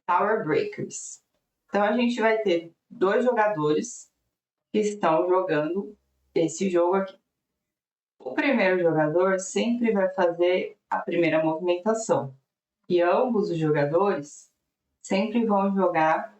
Tower Breakers. Então a gente vai ter 2 jogadores que estão jogando esse jogo aqui. O primeiro jogador sempre vai fazer a primeira movimentação e ambos os jogadores sempre vão jogar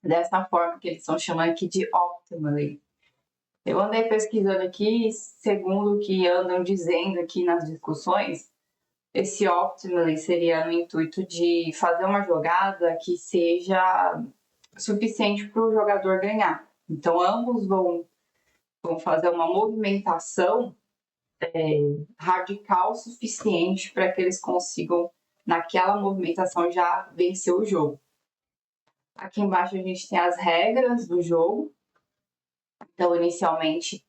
dessa forma que eles estão chamando aqui de optimally. Eu andei pesquisando aqui, segundo o que andam dizendo aqui nas discussões, esse optimally seria no intuito de fazer uma jogada que seja suficiente para o jogador ganhar. Então, ambos vão fazer uma movimentação radical suficiente para que eles consigam, naquela movimentação, já vencer o jogo. Aqui embaixo a gente tem as regras do jogo. Então, inicialmente,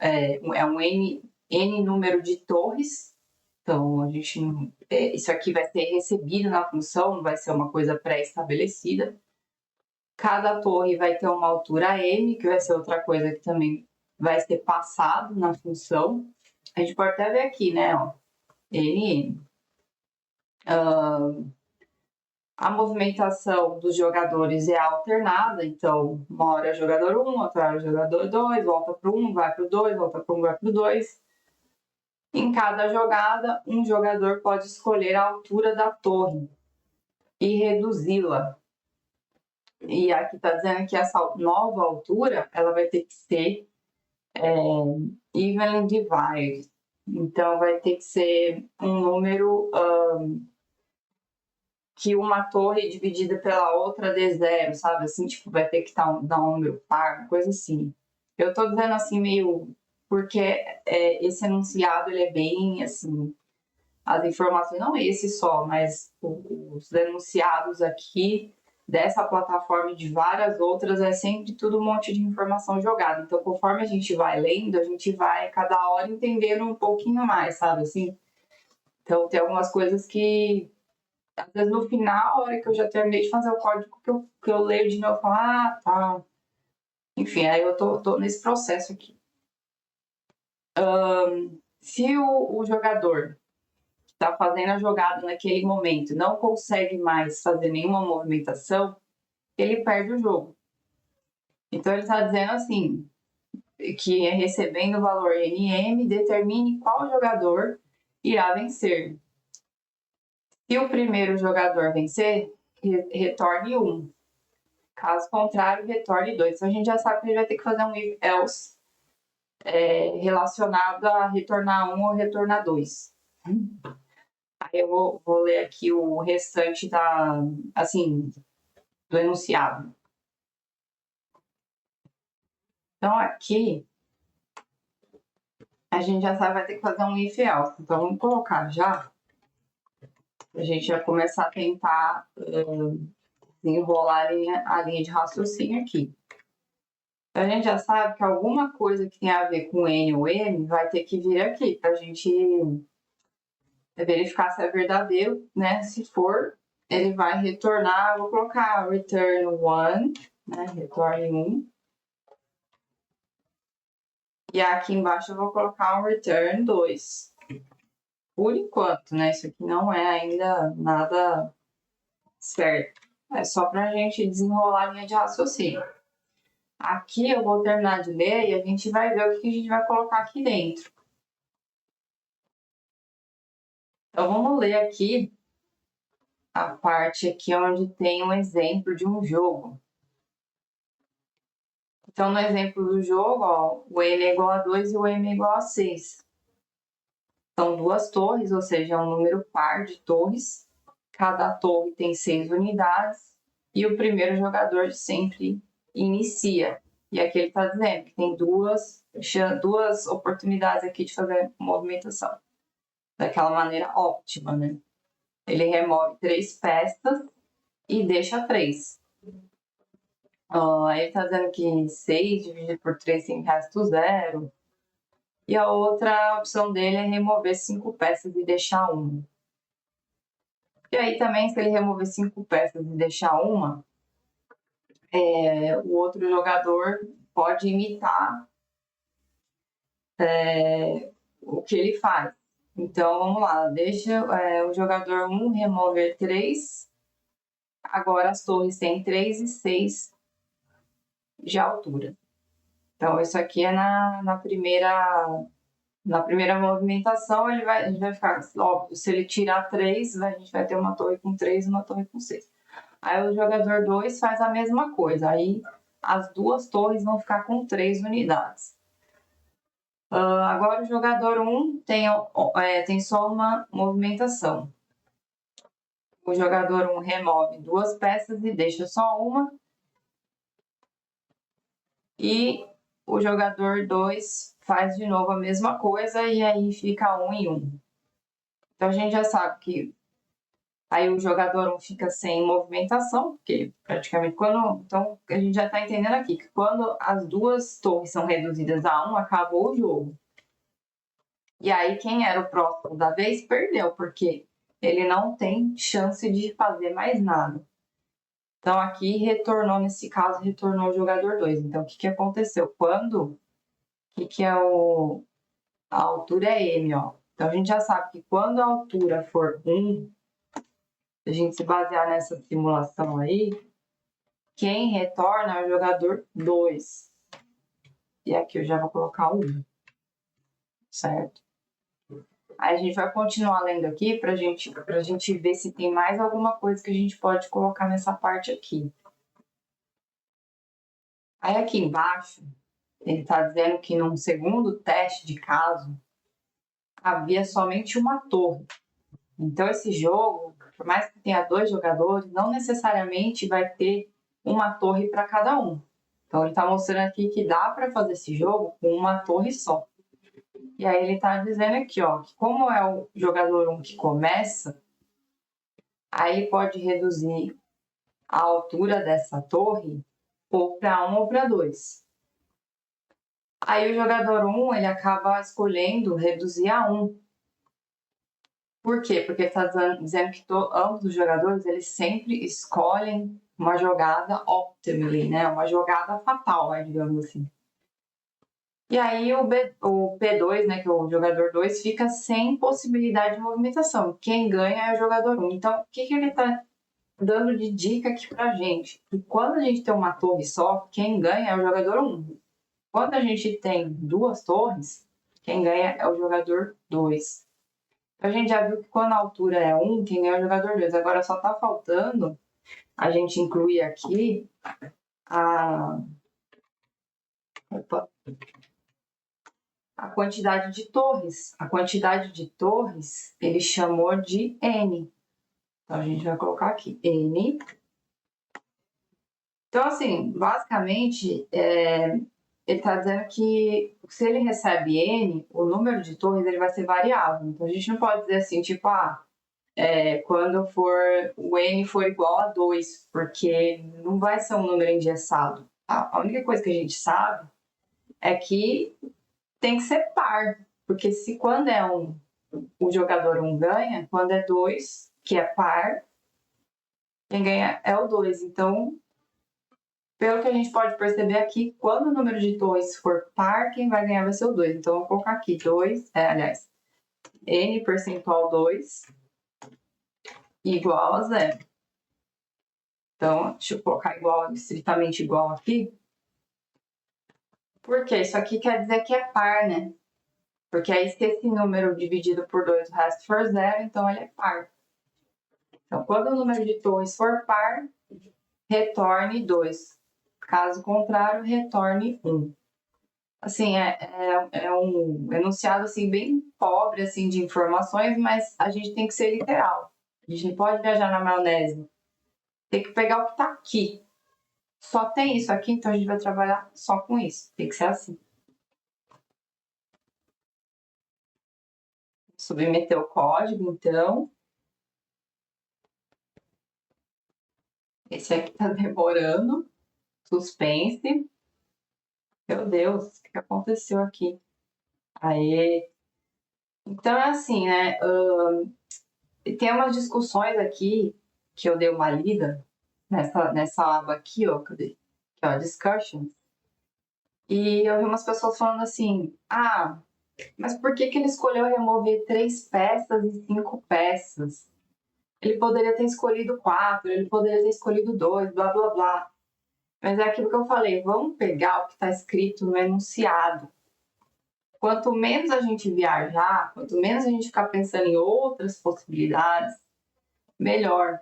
é um N número de torres. Então, a gente isso aqui vai ser recebido na função, não vai ser uma coisa pré-estabelecida. Cada torre vai ter uma altura M, que vai ser outra coisa que também vai ser passado na função. A gente pode até ver aqui, né? Ó, NM. A movimentação dos jogadores é alternada, então uma hora é jogador 1, outra hora é jogador 2, volta para o 1, vai para o 2, volta para o 1, vai para o 2. Em cada jogada, um jogador pode escolher a altura da torre e reduzi-la. E aqui está dizendo que essa nova altura ela vai ter que ser evenly divided. Então, vai ter que ser um número que uma torre dividida pela outra dê zero, sabe? Assim, tipo, vai ter que dar um número par, coisa assim. Eu tô dizendo assim meio... Porque esse enunciado, ele é bem, assim... As informações, não esse só, mas os enunciados aqui dessa plataforma e de várias outras, é sempre tudo um monte de informação jogada. Então, conforme a gente vai lendo, a gente vai, cada hora, entendendo um pouquinho mais, sabe? Assim, então, tem algumas coisas que, às vezes, no final, a hora que eu já terminei de fazer o código, que eu leio de novo, eu falo, tá. Enfim, aí eu tô nesse processo aqui. Se o jogador está fazendo a jogada naquele momento, não consegue mais fazer nenhuma movimentação, ele perde o jogo. Então, ele está dizendo assim, que recebendo o valor NM, determine qual jogador irá vencer. Se o primeiro jogador vencer, retorne 1. Caso contrário, retorne 2. Então, a gente já sabe que ele vai ter que fazer um if else relacionado a retornar 1 ou retornar 2. Aí eu vou ler aqui o restante do enunciado. Então, aqui, a gente já sabe, vai ter que fazer um if else. Então, vamos colocar já. A gente vai começar a tentar desenrolar a linha de raciocínio aqui. Então, a gente já sabe que alguma coisa que tem a ver com N ou M vai ter que vir aqui para a gente verificar se é verdadeiro, né? Se for, ele vai retornar, vou colocar return 1, né? Retorne 1. E aqui embaixo eu vou colocar um return 2. Por enquanto, né? Isso aqui não é ainda nada certo. É só para a gente desenrolar a linha de raciocínio. Aqui eu vou terminar de ler e a gente vai ver o que a gente vai colocar aqui dentro. Então, vamos ler aqui a parte aqui onde tem um exemplo de um jogo. Então, no exemplo do jogo, ó, o N é igual a 2 e o M é igual a 6. São 2 torres, ou seja, é um número par de torres. Cada torre tem 6 unidades e o primeiro jogador sempre inicia. E aqui ele está dizendo que tem duas oportunidades aqui de fazer movimentação. Daquela maneira óptima, né? Ele remove 3 peças e deixa 3. Aí ele está dizendo que 6 dividido por 3 tem resto 0. E a outra opção dele é remover 5 peças e deixar 1. E aí também, se ele remover 5 peças e deixar uma, o outro jogador pode imitar o que ele faz. Então, vamos lá. Deixa o jogador 1 remover 3 Agora as torres têm 3 e 6 de altura. Então, isso aqui é na primeira movimentação, a gente vai ficar, óbvio, se ele tirar 3, a gente vai ter uma torre com 3 e uma torre com 6. Aí o jogador 2 faz a mesma coisa, aí as duas torres vão ficar com 3 unidades. Agora o jogador 1 tem só uma movimentação. O jogador 1 remove 2 peças e deixa só uma. E o jogador 2 faz de novo a mesma coisa e aí fica 1 e 1. Então a gente já sabe que aí o jogador 1 fica sem movimentação, porque praticamente quando... Então a gente já está entendendo aqui que quando as duas torres são reduzidas a 1, acabou o jogo. E aí quem era o próximo da vez perdeu, porque ele não tem chance de fazer mais nada. Então aqui retornou, nesse caso, retornou o jogador 2. Então o que aconteceu? O que é a altura é M, ó. Então a gente já sabe que quando a altura for 1, se a gente se basear nessa simulação aí, quem retorna é o jogador 2. E aqui eu já vou colocar o 1, certo? Aí a gente vai continuar lendo aqui pra gente ver se tem mais alguma coisa que a gente pode colocar nessa parte aqui. Aí aqui embaixo, ele está dizendo que num segundo teste de caso, havia somente uma torre. Então esse jogo, por mais que tenha 2 jogadores, não necessariamente vai ter uma torre para cada um. Então ele está mostrando aqui que dá para fazer esse jogo com uma torre só. E aí ele está dizendo aqui, ó, que como é o jogador 1 que começa, aí pode reduzir a altura dessa torre ou para 1 ou para 2. Aí o jogador 1 ele acaba escolhendo reduzir a 1. Por quê? Porque ele está dizendo que ambos os jogadores eles sempre escolhem uma jogada optimally, né? Uma jogada fatal, digamos assim. E aí o P2, né, que é o jogador 2, fica sem possibilidade de movimentação. Quem ganha é o jogador 1. Então, o que ele está dando de dica aqui pra gente? Que quando a gente tem uma torre só, quem ganha é o jogador 1. Quando a gente tem 2 torres, quem ganha é o jogador 2. A gente já viu que quando a altura é 1, quem ganha é o jogador 2. Agora só está faltando a gente incluir aqui a quantidade de torres. A quantidade de torres ele chamou de N. Então a gente vai colocar aqui N. Então, assim, basicamente, ele está dizendo que se ele recebe N, o número de torres ele vai ser variável. Então a gente não pode dizer assim, tipo, quando o N for igual a 2, porque não vai ser um número engessado. A única coisa que a gente sabe é que tem que ser par, porque se quando é o jogador 1 ganha, quando é 2, que é par, quem ganha é o 2. Então, pelo que a gente pode perceber aqui, quando o número de torres for par, quem vai ganhar vai ser o 2. Então, eu vou colocar aqui N percentual 2 igual a 0. Então, deixa eu colocar estritamente igual aqui. Por quê? Isso aqui quer dizer que é par, né? Porque aí se esse número dividido por 2, o resto for 0, então ele é par. Então, quando o número de torres for par, retorne 2. Caso contrário, retorne 1. Assim, é um enunciado assim, bem pobre assim, de informações, mas a gente tem que ser literal. A gente não pode viajar na maionese. Tem que pegar o que está aqui. Só tem isso aqui, então a gente vai trabalhar só com isso. Tem que ser assim. Submeter o código, então. Esse aqui tá demorando. Suspense. Meu Deus, o que aconteceu aqui? Aê! Então é assim, né? Tem umas discussões aqui que eu dei uma lida nessa aba aqui, ó. Cadê? Aqui, ó, Discussions. E eu vi umas pessoas falando assim: mas por que ele escolheu remover 3 peças e 5 peças? ele poderia ter escolhido 4, ele poderia ter escolhido 2, blá, blá, blá. Mas é aquilo que eu falei, vamos pegar o que está escrito no enunciado. Quanto menos a gente viajar, quanto menos a gente ficar pensando em outras possibilidades, melhor.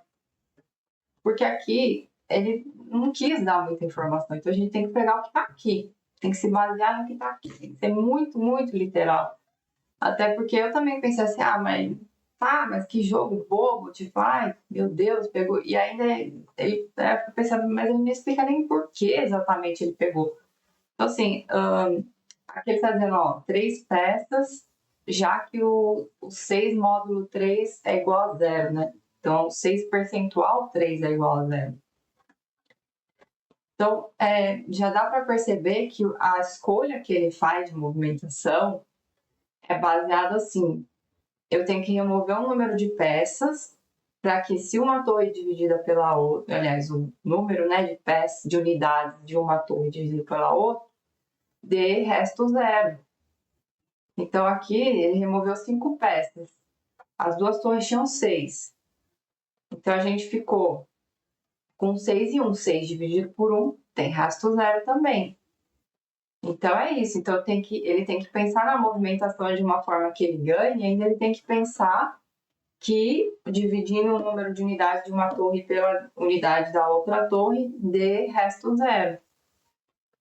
Porque aqui ele não quis dar muita informação, então a gente tem que pegar o que está aqui. Tem que se basear no que está aqui. Tem que ser muito, muito literal. Até porque eu também pensei assim, mas que jogo bobo, tipo, ai, meu Deus, pegou. E ainda ele fica pensando, mas ele não explica nem por que exatamente ele pegou. Então, assim, aqui ele está dizendo, ó, 3 peças, já que o 6 módulo 3 é igual a 0, né? Então, 6 percentual 3 é igual a 0. Então, já dá para perceber que a escolha que ele faz de movimentação é baseada assim, eu tenho que remover um número de peças para que se uma torre dividida pela outra, aliás, o número, né, de peças, de unidades de uma torre dividido pela outra, dê resto 0. Então aqui ele removeu 5 peças. As duas torres tinham 6. Então a gente ficou com 6 e 1. 6 dividido por 1 tem resto 0 também. Então é isso. Então ele tem que pensar na movimentação de uma forma que ele ganhe, e ainda ele tem que pensar que dividindo o número de unidades de uma torre pela unidade da outra torre dê resto 0.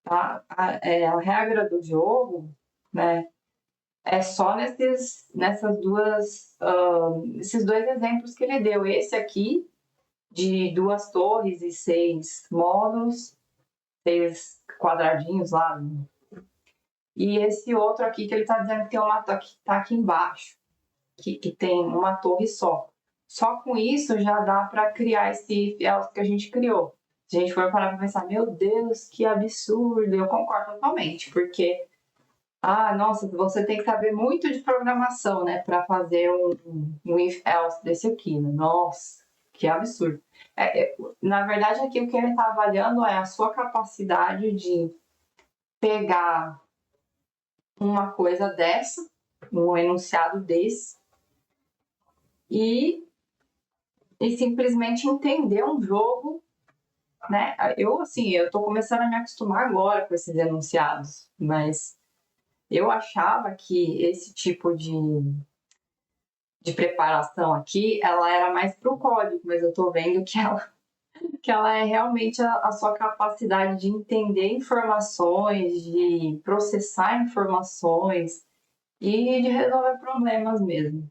Tá? A regra do jogo, né, é só esses dois exemplos que ele deu. Esse aqui, de 2 torres e 6 módulos, 6 quadradinhos lá. E esse outro aqui que ele está dizendo que tem uma torre que está aqui embaixo, que tem uma torre só. Só com isso já dá para criar esse if-else que a gente criou. Se a gente for parar para pensar, meu Deus, que absurdo, eu concordo totalmente, porque nossa, você tem que saber muito de programação, né, para fazer um if-else desse aqui, né? Nossa, que absurdo. Na verdade, aqui o que ele está avaliando é a sua capacidade de pegar uma coisa dessa, um enunciado desse, e simplesmente entender um jogo, né? Eu tô começando a me acostumar agora com esses enunciados, mas eu achava que esse tipo de preparação aqui, ela era mais para o código, mas eu estou vendo que ela é realmente a sua capacidade de entender informações, de processar informações e de resolver problemas mesmo.